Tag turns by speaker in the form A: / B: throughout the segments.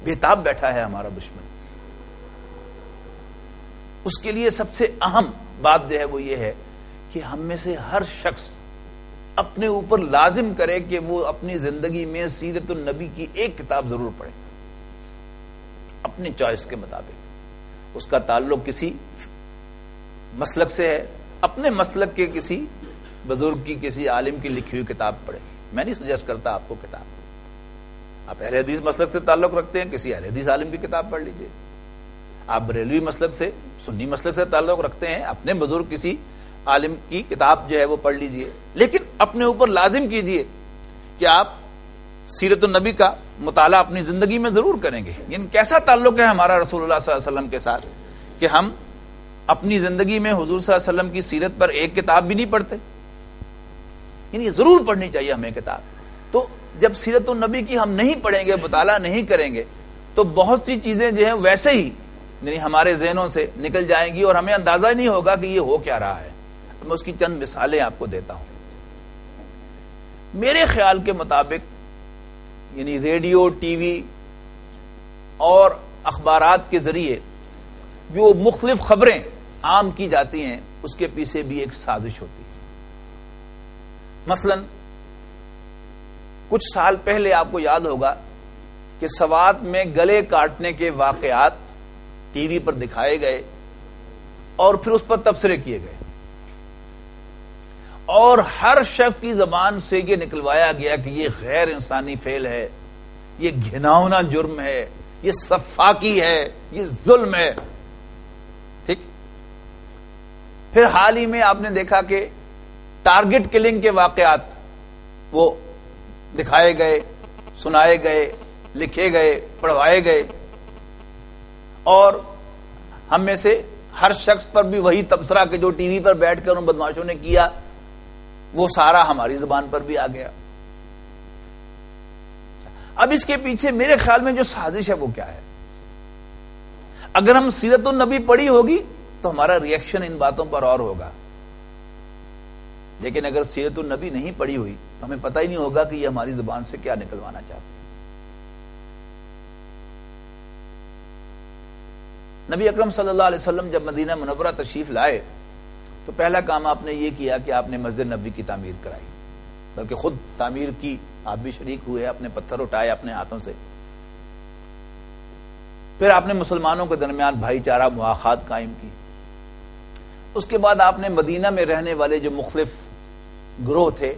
A: بےتاب بیٹھا ہے ہمارا دشمن. اس کے لیے سب سے اہم بات جو ہے وہ یہ ہے کہ ہم میں سے ہر شخص اپنے اوپر لازم کرے کہ وہ اپنی زندگی میں سیرت النبی کی ایک کتاب ضرور پڑھے اپنی چوائس کے مطابق. اس کا تعلق کسی مسلک سے ہے, اپنے مسلک کے کسی بزرگ کی, کسی عالم کی لکھی ہوئی کتاب پڑھے. میں نہیں سجیسٹ کرتا آپ کو کتاب, آپ اہل حدیث مسلک سے تعلق رکھتے ہیں, کسی اہل حدیث عالم کی کتاب پڑھ لیجئے. آپ بریلوی مسلک سے, سنی مسلک سے تعلق رکھتے ہیں, اپنے بزرگ کسی عالم کی کتاب جو ہے وہ پڑھ لیجئے. لیکن اپنے اوپر لازم کیجئے کہ آپ سیرت النبی کا مطالعہ اپنی زندگی میں ضرور کریں گے. یعنی کیسا تعلق ہے ہمارا رسول اللہ صلی اللہ علیہ وسلم کے ساتھ کہ ہم اپنی زندگی میں حضور صلی اللہ علیہ وسلم کی سیرت پر ایک کتاب بھی نہیں پڑھتے. یعنی ضرور پڑھنی چاہیے ہمیں کتاب. تو جب سیرت النبی کی ہم نہیں پڑھیں گے, مطالعہ نہیں کریں گے, تو بہت سی چیزیں جو ہیں ویسے ہی یعنی ہمارے ذہنوں سے نکل جائیں گی اور ہمیں اندازہ ہی نہیں ہوگا کہ یہ ہو کیا رہا ہے. میں اس کی چند مثالیں آپ کو دیتا ہوں. میرے خیال کے مطابق یعنی ریڈیو, ٹی وی اور اخبارات کے ذریعے جو مختلف خبریں عام کی جاتی ہیں اس کے پیچھے بھی ایک سازش ہوتی ہے. مثلا کچھ سال پہلے آپ کو یاد ہوگا کہ سوات میں گلے کاٹنے کے واقعات ٹی وی پر دکھائے گئے اور پھر اس پر تبصرے کیے گئے, اور ہر شخص کی زبان سے یہ نکلوایا گیا کہ یہ غیر انسانی فعل ہے, یہ گھناؤنا جرم ہے, یہ سفاکی ہے, یہ ظلم ہے. ٹھیک. پھر حال ہی میں آپ نے دیکھا کہ ٹارگٹ کلنگ کے واقعات وہ دکھائے گئے, سنائے گئے, لکھے گئے, پڑھوائے گئے, اور ہم میں سے ہر شخص پر بھی وہی تبصرہ کہ جو ٹی وی پر بیٹھ کر ان بدماشوں نے کیا وہ سارا ہماری زبان پر بھی آ گیا. اب اس کے پیچھے میرے خیال میں جو سازش ہے وہ کیا ہے؟ اگر ہم سیرت النبی پڑھی ہوگی تو ہمارا ریئیکشن ان باتوں پر اور ہوگا, لیکن اگر سیرت النبی نہیں پڑھی ہوئی تو ہمیں پتہ ہی نہیں ہوگا کہ یہ ہماری زبان سے کیا نکلوانا چاہتے ہیں. نبی اکرم صلی اللہ علیہ وسلم جب مدینہ منورہ تشریف لائے تو پہلا کام آپ نے یہ کیا کہ آپ نے مسجد نبوی کی تعمیر کرائی, بلکہ خود تعمیر کی آپ بھی شریک ہوئے, اپنے پتھر اٹھائے اپنے ہاتھوں سے. پھر آپ نے مسلمانوں کے درمیان بھائی چارہ مواخات قائم کی. اس کے بعد آپ نے مدینہ میں رہنے والے جو مختلف گروہ تھے,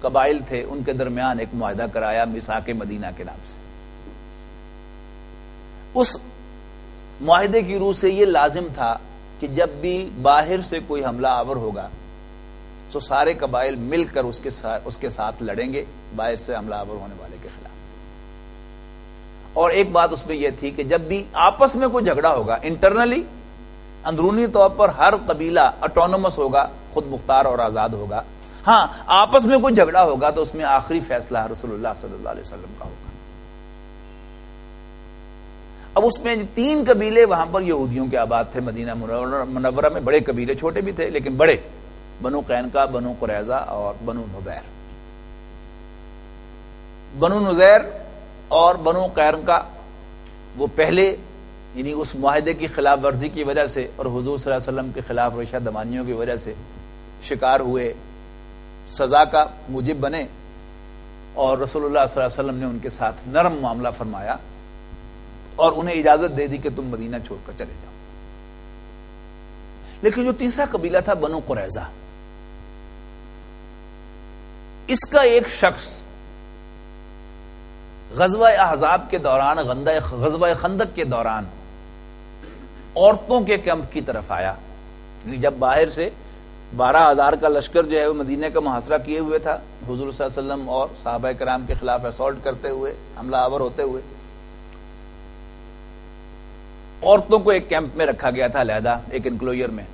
A: قبائل تھے, ان کے درمیان ایک معاہدہ کرایا میثاق مدینہ کے نام سے. اس معاہدے کی روح سے یہ لازم تھا کہ جب بھی باہر سے کوئی حملہ آور ہوگا تو سارے قبائل مل کر اس کے ساتھ لڑیں گے باہر سے حملہ آور ہونے والے کے خلاف. اور ایک بات اس میں یہ تھی کہ جب بھی آپس میں کوئی جھگڑا ہوگا, انٹرنلی اندرونی طور پر ہر قبیلہ اٹونومس ہوگا, خود مختار اور آزاد ہوگا. ہاں, آپس میں کوئی جھگڑا ہوگا تو اس میں آخری فیصلہ رسول اللہ صلی اللہ علیہ وسلم کا ہوگا. اب اس میں 3 قبیلے وہاں پر یہودیوں کے آباد تھے مدینہ منورہ میں, بڑے قبیلے, چھوٹے بھی تھے لیکن بڑے, بنو قینقاع, بنو قریظہ اور بنو نذیر. بنو نذیر اور بنو قینقاع وہ پہلے یعنی اس معاہدے کی خلاف ورزی کی وجہ سے اور حضور صلی اللہ علیہ وسلم کے خلاف ریشہ دمانیوں کی وجہ سے شکار ہوئے, سزا کا موجب بنے, اور رسول اللہ صلی اللہ علیہ وسلم نے ان کے ساتھ نرم معاملہ فرمایا اور انہیں اجازت دے دی کہ تم مدینہ چھوڑ کر چلے جاؤ. لیکن جو تیسرا قبیلہ تھا بنو قریظہ, اس کا ایک شخص غزوہ احزاب کے دوران, غزوہ خندق کے دوران عورتوں کے کیمپ کی طرف آیا. جب باہر سے 12,000 کا لشکر جو ہے وہ مدینہ کا محاصرہ کیے ہوئے تھا, حضور صلی اللہ علیہ وسلم اور صحابہ کرام کے خلاف اسالٹ کرتے ہوئے, حملہ آور ہوتے ہوئے, عورتوں کو ایک کیمپ میں رکھا گیا تھا علیحدہ, ایک انکلوئر میں.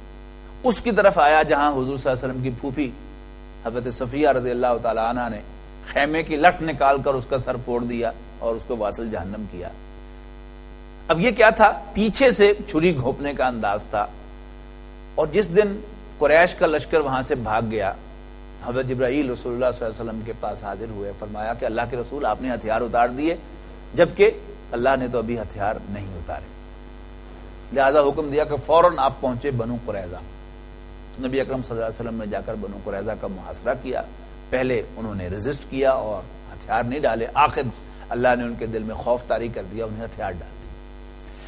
A: اس کی طرف آیا جہاں حضور صلی اللہ علیہ وسلم کی پھوپھی حضرت صفیہ رضی اللہ تعالی عنہ نے خیمے کی لٹ نکال کر اس کا سر پھوڑ دیا اور اس کو واصل جہنم کیا. اب یہ کیا تھا؟ پیچھے سے چھری گھونپنے کا انداز تھا. اور جس دن قریش کا لشکر وہاں سے بھاگ گیا, حضرت جبرائیل رسول اللہ صلی اللہ علیہ وسلم کے پاس حاضر ہوئے, فرمایا کہ اللہ کے رسول آپ نے ہتھیار اتار دیے, جبکہ اللہ نے تو ابھی ہتھیار نہیں اتارے، لہذا حکم دیا کہ فوراً آپ پہنچے بنو قریظہ۔ تو نبی اکرم صلی اللہ علیہ وسلم نے جا کر بنو قریظہ کا محاصرہ کیا۔ پہلے انہوں نے ریزسٹ کیا اور ہتھیار نہیں ڈالے، آخر اللہ نے ان کے دل میں خوف طاری کر دیا، انہیں ہتھیار ڈال دی۔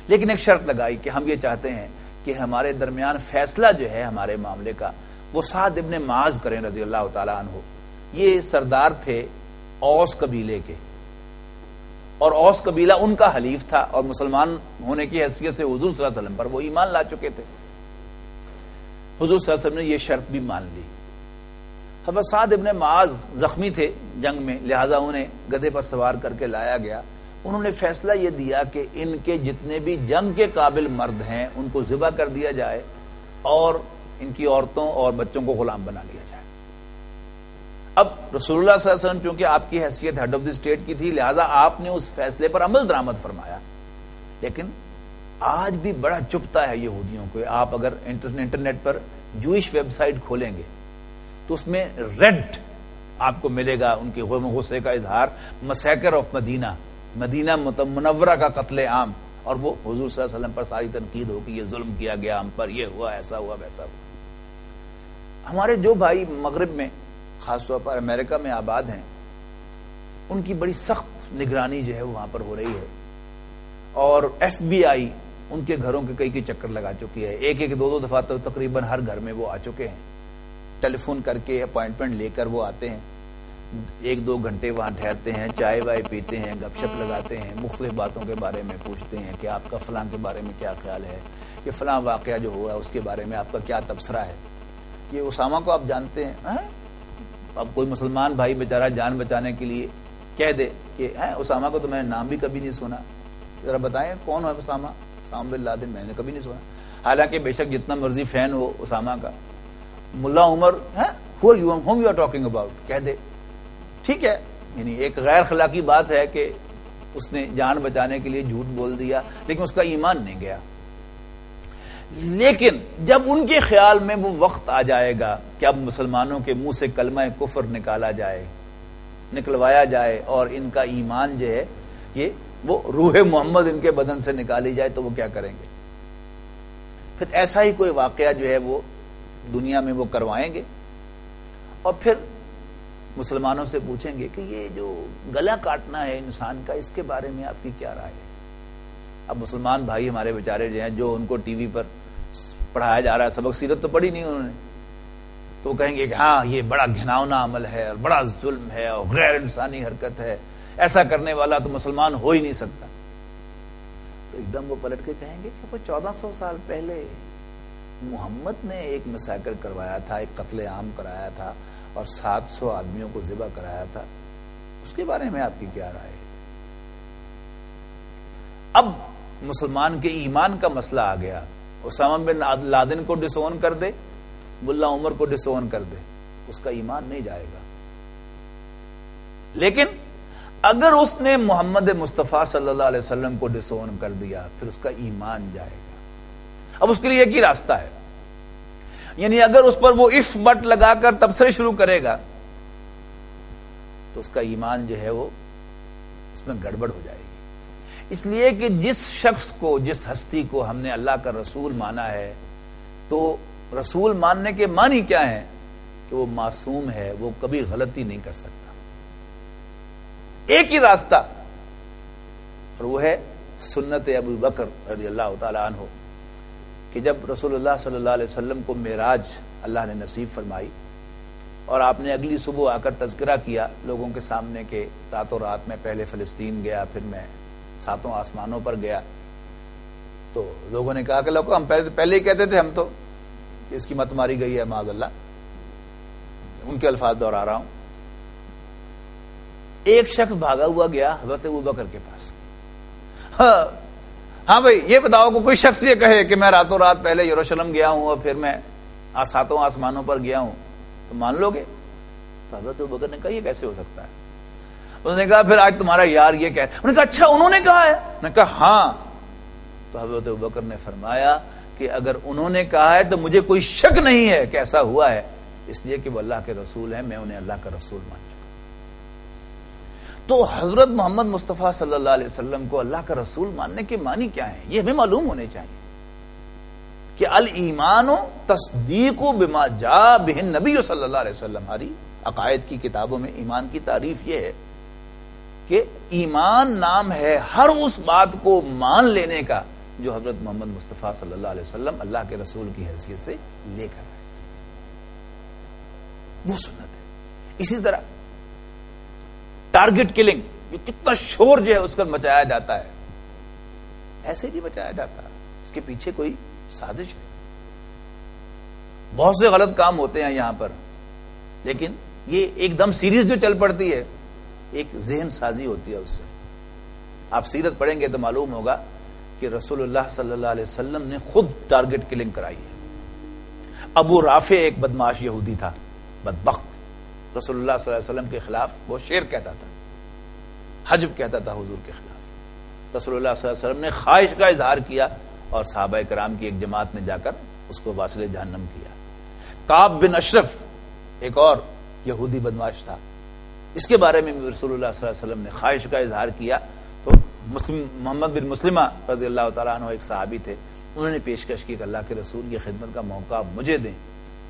A: لیکن ایک شرط لگائی کہ ہم یہ چاہتے ہیں کہ ہمارے درمیان فیصلہ جو ہے ہمارے معاملے کا وہ سعد ابن معاذ کریں رضی اللہ تعالیٰ عنہ۔ یہ سردار تھے اوس قبیلے کے، اور اوس قبیلہ ان کا حلیف تھا، اور مسلمان ہونے کی حیثیت سے حضور صلی اللہ علیہ وسلم پر وہ ایمان لا چکے تھے۔ حضور صلی اللہ علیہ وسلم نے یہ شرط بھی مان لی۔ حضرت سعد ابن معاذ زخمی تھے جنگ میں، لہذا انہیں گدھے پر سوار کر کے لایا گیا۔ انہوں نے فیصلہ یہ دیا کہ ان کے جتنے بھی جنگ کے قابل مرد ہیں ان کو ذبح کر دیا جائے اور ان کی عورتوں اور بچوں کو غلام بنا لیا جائے۔ اب رسول اللہ صلی اللہ علیہ وسلم چونکہ آپ کی حیثیت ہیڈ آف دی اسٹیٹ کی تھی، لہذا آپ نے اس فیصلے پر عمل درآمد فرمایا۔ لیکن آج بھی بڑا چبھتا ہے یہودیوں کو۔ آپ اگر انٹرنیٹ پر جوئش ویب سائٹ کھولیں گے تو اس میں ریڈ آپ کو ملے گا ان کے غصے کا اظہار، مسیکر آف مدینہ، مدینہ منورہ کا قتل عام، اور وہ حضور صلی اللہ علیہ وسلم پر ساری تنقید ہو کہ یہ ظلم کیا گیا ہم پر، یہ ہوا، ایسا ہوا، ویسا ہوا۔ ہمارے جو بھائی مغرب میں خاص طور پر امریکہ میں آباد ہیں، ان کی بڑی سخت نگرانی جو ہے وہاں پر ہو رہی ہے، اور ایف بی آئی ان کے گھروں کے کئی چکر لگا چکی ہے۔ ایک دو دفعہ تو تقریباً ہر گھر میں وہ آ چکے ہیں، ٹیلی فون کر کے اپوائنٹمنٹ لے کر وہ آتے ہیں، 1-2 گھنٹے وہاں ٹھہرتے ہیں، چائے وائے پیتے ہیں، گپ شپ لگاتے ہیں، مختلف باتوں کے بارے میں پوچھتے ہیں کہ آپ کا فلاں کے بارے میں کیا خیال ہے، کہ فلاں واقعہ جو ہوا ہے اس کے بارے میں آپ کا کیا تبصرہ ہے۔ یہ اسامہ کو آپ جانتے ہیں؟ اب کوئی مسلمان بھائی بیچارہ جان بچانے کے لیے کہہ دے کہ اسامہ کو تو میں نے نام بھی کبھی نہیں سنا، ذرا بتائیں کون ہے اسامہ بن لادن، میں نے کبھی نہیں سنا۔ حالانکہ بے شک جتنا مرضی فین ہو اسامہ کا، ملا عمر whom you are talking about کہہ دے، ٹھیک ہے، یعنی ایک غیر اخلاقی بات ہے کہ اس نے جان بچانے کے لیے جھوٹ بول دیا، لیکن اس کا ایمان نہیں گیا۔ لیکن جب ان کے خیال میں وہ وقت آ جائے گا کہ اب مسلمانوں کے منہ سے کلمہ کفر نکلوایا جائے اور ان کا ایمان جو ہے یہ وہ روح محمد ان کے بدن سے نکالی جائے، تو وہ کیا کریں گے؟ پھر ایسا ہی کوئی واقعہ جو ہے وہ دنیا میں وہ کروائیں گے، اور پھر مسلمانوں سے پوچھیں گے کہ یہ جو گلا کاٹنا ہے انسان کا، اس کے بارے میں آپ کی کیا رائے ہے؟ اب مسلمان بھائی ہمارے بیچارے جو ہیں، جو ان کو ٹی وی پر پڑھایا جا رہا ہے، سبق سیرت تو پڑھی نہیں انہوں نے، تو وہ کہیں گے کہ ہاں یہ بڑا گھناؤنا عمل ہے اور بڑا ظلم ہے اور غیر انسانی حرکت ہے، ایسا کرنے والا تو مسلمان ہو ہی نہیں سکتا۔ تو ایک دم وہ پلٹ کے کہیں گے کہ وہ 1400 سال پہلے محمد نے ایک مساکر کروایا تھا، ایک قتل عام کرایا تھا اور 700 آدمیوں کو ذبح کرایا تھا، اس کے بارے میں آپ کی کیا رائے ہے؟ اب مسلمان کے ایمان کا مسئلہ آ گیا۔ اسامہ بن لادن کو ڈسون کر دے، ملا عمر کو ڈسون کر دے، اس کا ایمان نہیں جائے گا۔ لیکن اگر اس نے محمد مصطفیٰ صلی اللہ علیہ وسلم کو ڈسون کر دیا، پھر اس کا ایمان جائے گا۔ اب اس کے لیے ایک ہی راستہ ہے، یعنی اگر اس پر وہ اف بٹ لگا کر تبصرے شروع کرے گا تو اس کا ایمان جو ہے وہ اس میں گڑبڑ ہو جائے گی۔ اس لیے کہ جس شخص کو، جس ہستی کو ہم نے اللہ کا رسول مانا ہے، تو رسول ماننے کے معنی کیا ہیں؟ کہ وہ معصوم ہے، وہ کبھی غلطی نہیں کر سکتا۔ ایک ہی راستہ، اور وہ ہے سنت ابو بکر رضی اللہ تعالی عنہ، کہ جب رسول اللہ صلی اللہ علیہ وسلم کو معراج اللہ نے نصیب فرمائی اور آپ نے اگلی صبح آ کر تذکرہ کیا لوگوں کے سامنے کہ راتوں رات میں پہلے فلسطین گیا، پھر میں 7 آسمانوں پر گیا، تو لوگوں نے کہا کہ لوگوں ہم پہلے ہی کہتے تھے ہم تو کہ اس کی مت ماری گئی ہے معاذ اللہ۔ ان کے الفاظ دہرا رہا ہوں۔ ایک شخص بھاگا ہوا گیا حضرت ابوبکر کے پاس، ہاں بھائی یہ بتاؤ کہ کوئی شخص یہ کہے کہ میں راتوں رات پہلے یروشلم گیا ہوں اور پھر میں 7 آسمانوں پر گیا ہوں، تو مان لو گے؟ تو حضرت ابوبکر نے کہا یہ کیسے ہو سکتا ہے؟ انہوں نے کہا پھر آج تمہارا یار یہ کہہ، انہوں نے کہا اچھا انہوں نے کہا ہے؟ انہوں نے کہا ہاں۔ تو حضرت ابوبکر نے فرمایا کہ اگر انہوں نے کہا ہے تو مجھے کوئی شک نہیں ہے کہ ایسا ہوا ہے، اس لیے کہ وہ اللہ کے رسول ہیں، میں انہیں اللہ کا رسول مان چکا۔ تو حضرت محمد مصطفیٰ صلی اللہ علیہ وسلم کو اللہ کا رسول ماننے کے معنی کیا ہیں، یہ ہمیں معلوم ہونے چاہیے کہ الایمان تصدیق بما جاء بہ النبی صلی اللہ علیہ وسلم. ہماری عقائد کی کتابوں میں ایمان کی تعریف یہ ہے کہ ایمان نام ہے ہر اس بات کو مان لینے کا جو حضرت محمد مصطفیٰ صلی اللہ علیہ وسلم اللہ کے رسول کی حیثیت سے لے کر آئے، وہ سنت ہے. اسی طرح ٹارگٹ کلنگ، جو کتنا شور جو ہے اس کا مچایا جاتا ہے، ایسے نہیں مچایا جاتا، اس کے پیچھے کوئی سازش ہے. بہت سے غلط کام ہوتے ہیں یہاں پر، لیکن یہ ایک دم سیریز جو چل پڑتی ہے، ایک ذہن سازی ہوتی ہے اس سے. آپ سیرت پڑھیں گے تو معلوم ہوگا کہ رسول اللہ صلی اللہ علیہ وسلم نے خود ٹارگٹ کلنگ کرائی ہے. ابو رافع ایک بدماش یہودی تھا، بدبخت، رسول اللہ صلی اللہ علیہ وسلم کے خلاف وہ شعر کہتا تھا، حجب کہتا تھا حضور کے خلاف. رسول اللہ صلی اللہ علیہ وسلم نے خواہش کا اظہار کیا اور صحابہ کرام کی ایک جماعت نے جا کر اس کو واصل جہنم کیا. کعب بن اشرف ایک اور یہودی بدماش تھا، اس کے بارے میں رسول اللہ صلی اللہ علیہ وسلم نے خواہش کا اظہار کیا تو محمد بن مسلمہ رضی اللہ تعالیٰ عنہ ایک صحابی تھے، انہوں نے پیشکش کی کہ اللہ کے رسول کی خدمت کا موقع مجھے دیں،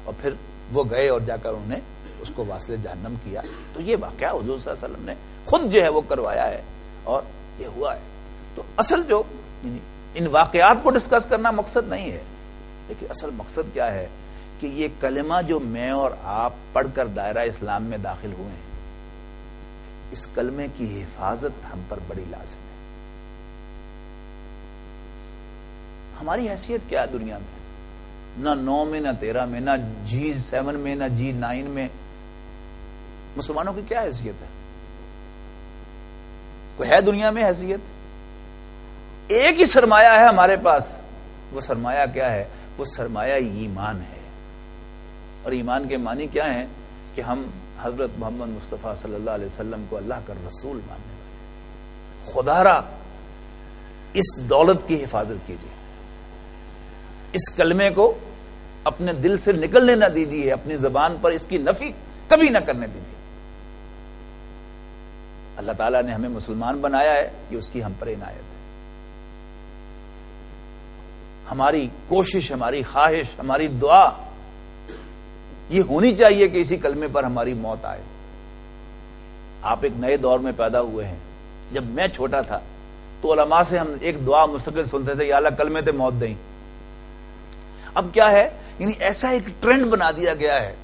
A: اور پھر وہ گئے اور جا کر انہوں نے اس کو واصل جہنم کیا. تو یہ واقعہ حضور صلی اللہ علیہ وسلم نے خود جو ہے وہ کروایا ہے اور یہ ہوا ہے. تو اصل جو ان واقعات کو ڈسکس کرنا مقصد نہیں ہے، لیکن اصل مقصد کیا ہے کہ یہ کلمہ جو میں اور آپ پڑھ کر دائرہ اسلام میں داخل ہوئے ہیں، اس کلمے کی حفاظت ہم پر بڑی لازم ہے. ہماری حیثیت کیا ہے دنیا میں؟ نہ 9 میں، نہ 13 میں، نہ G7 میں، نہ G9 میں. مسلمانوں کی کیا حیثیت ہے؟ کوئی ہے دنیا میں حیثیت؟ ایک ہی سرمایہ ہے ہمارے پاس. وہ سرمایہ کیا ہے؟ وہ سرمایہ ایمان ہے. اور ایمان کے معنی کیا ہیں؟ کہ ہم حضرت محمد مصطفیٰ صلی اللہ علیہ وسلم کو اللہ کا رسول ماننے والے. خدا را اس دولت کی حفاظت کیجیے، اس کلمے کو اپنے دل سے نکلنے نہ دیجیے، اپنی زبان پر اس کی نفی کبھی نہ کرنے دیجیے. اللہ تعالیٰ نے ہمیں مسلمان بنایا ہے، یہ اس کی ہم پر عنایت ہے. ہماری کوشش، ہماری خواہش، ہماری دعا یہ ہونی چاہیے کہ اسی کلمے پر ہماری موت آئے. آپ ایک نئے دور میں پیدا ہوئے ہیں. جب میں چھوٹا تھا تو علماء سے ہم ایک دعا مستقل سنتے تھے، یا اللہ کلمے تے موت دیں. اب کیا ہے، یعنی ایسا ایک ٹرینڈ بنا دیا گیا ہے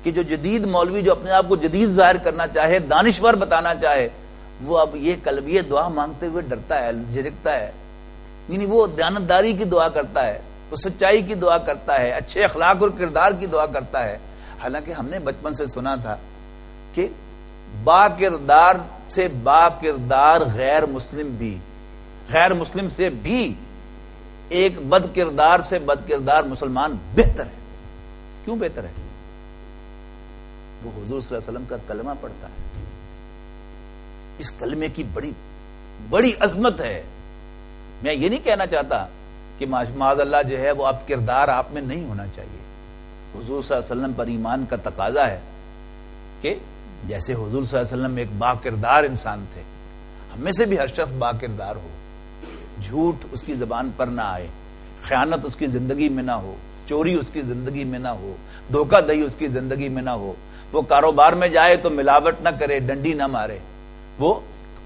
A: کہ جو جدید مولوی جو اپنے آپ کو جدید ظاہر کرنا چاہے، دانشور بتانا چاہے، وہ اب یہ کلمہ دعا مانگتے ہوئے ڈرتا ہے، جھجکتا ہے. یعنی وہ دیانتداری کی دعا کرتا ہے، وہ سچائی کی دعا کرتا ہے، اچھے اخلاق اور کردار کی دعا کرتا ہے. حالانکہ ہم نے بچپن سے سنا تھا کہ با کردار سے با کردار غیر مسلم سے بھی ایک بد کردار سے بد کردار مسلمان بہتر ہے. کیوں بہتر ہے؟ وہ حضور صلی اللہ علیہ وسلم کا کلمہ پڑھتا ہے. اس کلمے کی بڑی بڑی عظمت ہے. میں یہ نہیں کہنا چاہتا کہ معاذ اللہ جو ہے وہ آپ کردار آپ میں نہیں ہونا چاہیے. حضور صلی اللہ علیہ وسلم پر ایمان کا تقاضا ہے کہ جیسے حضور صلی اللہ علیہ وسلم ایک با کردار انسان تھے، ہم میں سے بھی ہر شخص با کردار ہو. جھوٹ اس کی زبان پر نہ آئے، خیانت اس کی زندگی میں نہ ہو، چوری اس کی زندگی میں نہ ہو، دھوکہ دہی اس کی زندگی میں نہ ہو. وہ کاروبار میں جائے تو ملاوٹ نہ کرے، ڈنڈی نہ مارے. وہ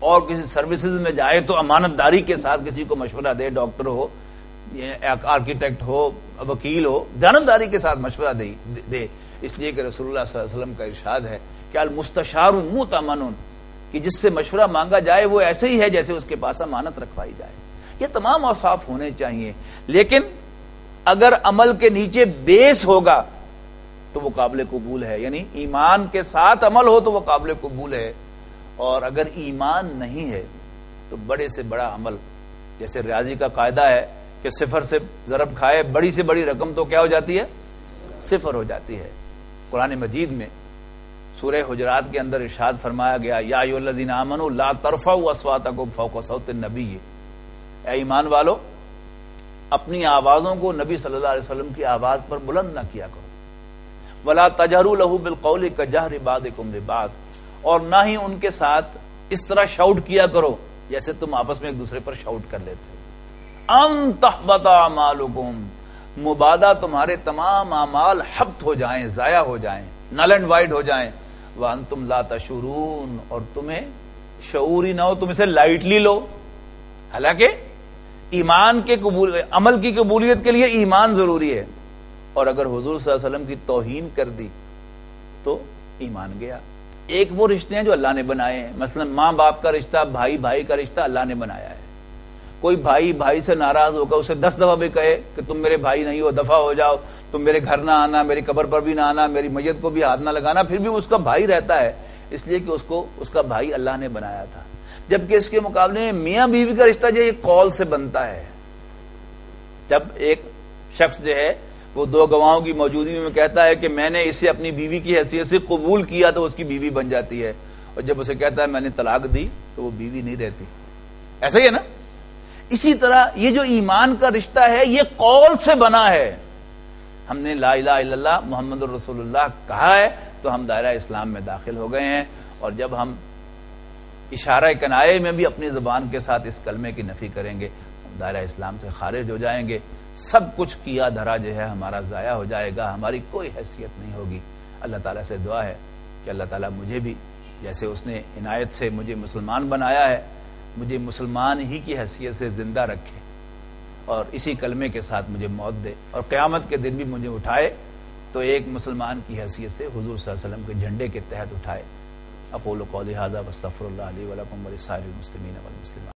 A: اور کسی سروسز میں جائے تو امانت داری کے ساتھ کسی کو مشورہ دے، ڈاکٹر ہو، آرکیٹیکٹ ہو، وکیل ہو، دیانتداری کے ساتھ مشورہ دے. اس لیے کہ رسول اللہ صلی اللہ علیہ وسلم کا ارشاد ہے کہ المستشار مؤتمن، کہ جس سے مشورہ مانگا جائے وہ ایسے ہی ہے جیسے اس کے پاس امانت رکھوائی جائے. یہ تمام اوصاف ہونے چاہیے. لیکن اگر عمل کے نیچے بیس ہوگا تو وہ قابل قبول ہے، یعنی ایمان کے ساتھ عمل ہو تو وہ قابل قبول ہے. اور اگر ایمان نہیں ہے تو بڑے سے بڑا عمل، جیسے ریاضی کا قاعدہ ہے کہ صفر سے ضرب کھائے بڑی سے بڑی رقم تو کیا ہو جاتی ہے؟ صفر ہو جاتی ہے. قرآن مجید میں سورہ حجرات کے اندر ارشاد فرمایا گیا، یا ایھا الذین آمنوا لا ترفعوا اصواتکم فوق صوت النبی، اے ایمان والو اپنی آوازوں کو نبی صلی اللہ علیہ وسلم کی آواز پر بلند نہ کیا کرو. ولا تجہروا لہ بالقول کجہر بعضکم لبعض، اور نہ ہی ان کے ساتھ اس طرح شاؤٹ کیا کرو جیسے تم آپس میں ایک دوسرے پر شاؤٹ کر لیتے ہو۔ ان تحبط اعمالکم، مبادا تمہارے تمام اعمال حبط ہو جائیں، ضائع ہو جائیں، نل اینڈ وائڈ ہو جائیں، وانتم لا تشعرون، اور تمہیں شعور ہی نہ ہو، تم اسے لائٹلی لو۔ حالانکہ ایمان کے عمل کی قبولیت کے لیے ایمان ضروری ہے، اور اگر حضور صلی اللہ علیہ وسلم کی توہین کر دی تو ایمان گیا۔ ایک وہ رشتے ہیں جو اللہ نے بنائے ہیں، مثلا ماں باپ کا رشتہ، بھائی بھائی کا رشتہ اللہ نے بنایا ہے۔ کوئی بھائی بھائی سے ناراض ہو کر اسے 10 دفعہ بھی کہے کہ تم میرے بھائی نہیں ہو، دفع ہو جاؤ، تم میرے گھر نہ آنا، میری قبر پر بھی نہ آنا، میری میت کو بھی ہاتھ نہ لگانا، پھر بھی اس کا بھائی رہتا ہے، اس لیے کہ اس کا بھائی اللہ نے بنایا تھا۔ جبکہ اس کے مقابلے میں میاں بیوی کا رشتہ جو یہ قول سے بنتا ہے، جب ایک شخص جو ہے وہ 2 گواہوں کی موجودگی میں کہتا ہے کہ میں نے اسے اپنی بیوی کی حیثیت سے قبول کیا تو اس کی بیوی بن جاتی ہے، اور جب اسے کہتا ہے میں نے طلاق دی تو وہ بیوی نہیں رہتی۔ ایسا ہی ہے نا؟ اسی طرح یہ جو ایمان کا رشتہ ہے یہ قول سے بنا ہے۔ ہم نے لا الہ الا اللہ محمد رسول اللہ کہا ہے تو ہم دائرہ اسلام میں داخل ہو گئے ہیں، اور جب ہم اشارہ کنایے میں بھی اپنی زبان کے ساتھ اس کلمے کی نفی کریں گے ہم دائرہ اسلام سے خارج ہو جائیں گے، سب کچھ کیا دھرا جو ہے ہمارا ضائع ہو جائے گا، ہماری کوئی حیثیت نہیں ہوگی۔ اللہ تعالیٰ سے دعا ہے کہ اللہ تعالیٰ مجھے بھی جیسے اس نے عنایت سے مجھے مسلمان بنایا ہے، مجھے مسلمان ہی کی حیثیت سے زندہ رکھے، اور اسی کلمے کے ساتھ مجھے موت دے، اور قیامت کے دن بھی مجھے اٹھائے تو ایک مسلمان کی حیثیت سے حضور صلی اللہ علیہ وسلم کے جھنڈے کے تحت اٹھائے۔ اقول قولی ھذا واستغفر اللہ لی ولکم ولسائر المسلمین والمسلمات۔